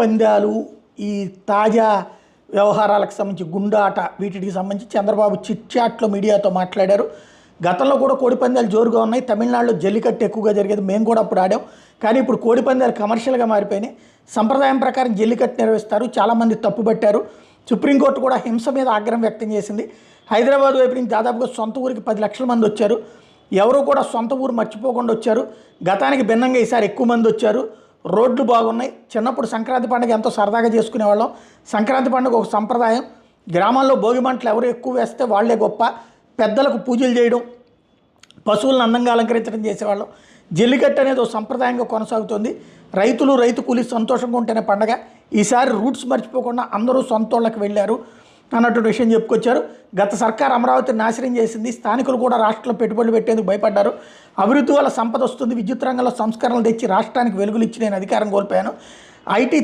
కోడిపందాలు, ఈ తాజా వ్యవహారాలకు సంబంధించి గుండాట వీటికి సంబంధించి చంద్రబాబు చిట్ చాట్లో మీడియాతో మాట్లాడారు. గతంలో కూడా కోడిపందాలు జోరుగా ఉన్నాయి. తమిళనాడులో జల్లికట్టు ఎక్కువగా జరిగేది, మేము కూడా అప్పుడు ఆడాం. కానీ ఇప్పుడు కోడిపందాలు కమర్షియల్గా మారిపోయినాయి. సంప్రదాయం ప్రకారం జల్లికట్టు నిర్వహిస్తారు, చాలామంది తప్పుపట్టారు. సుప్రీంకోర్టు కూడా హింస మీద ఆగ్రహం వ్యక్తం చేసింది. హైదరాబాద్ వైపు నుంచి దాదాపుగా సొంత ఊరికి 10 లక్షల మంది వచ్చారు. ఎవరు కూడా సొంత ఊరు మర్చిపోకుండా వచ్చారు. గతానికి భిన్నంగా ఈసారి ఎక్కువ మంది వచ్చారు. రోడ్లు బాగున్నాయి. చిన్నప్పుడు సంక్రాంతి పండుగ ఎంతో సరదాగా చేసుకునేవాళ్ళం. సంక్రాంతి పండుగ ఒక సంప్రదాయం. గ్రామాల్లో భోగి మంటలు ఎవరు ఎక్కువ వేస్తే వాళ్లే గొప్ప. పెద్దలకు పూజలు చేయడం, పశువులను అందంగా అలంకరించడం చేసేవాళ్ళం. జల్లికట్టు అనేది ఒక సంప్రదాయంగా కొనసాగుతుంది. రైతులు, రైతు కూలీ సంతోషంగా ఉంటేనే పండగ. ఈసారి రూట్స్ మర్చిపోకుండా అందరూ సొంతోళ్ళకి వెళ్ళారు అన్నటువంటి విషయం చెప్పుకొచ్చారు. గత సర్కార్ అమరావతిని నాశనం చేసింది. స్థానికులు కూడా రాష్ట్రంలో పెట్టుబడులు పెట్టేందుకు భయపడ్డారు. అభివృద్ధి వల్ల సంపద వస్తుంది. విద్యుత్ రంగంలో సంస్కరణలు తెచ్చి రాష్ట్రానికి వెలుగులు ఇచ్చి నేను అధికారం కోల్పోయాను. ఐటీ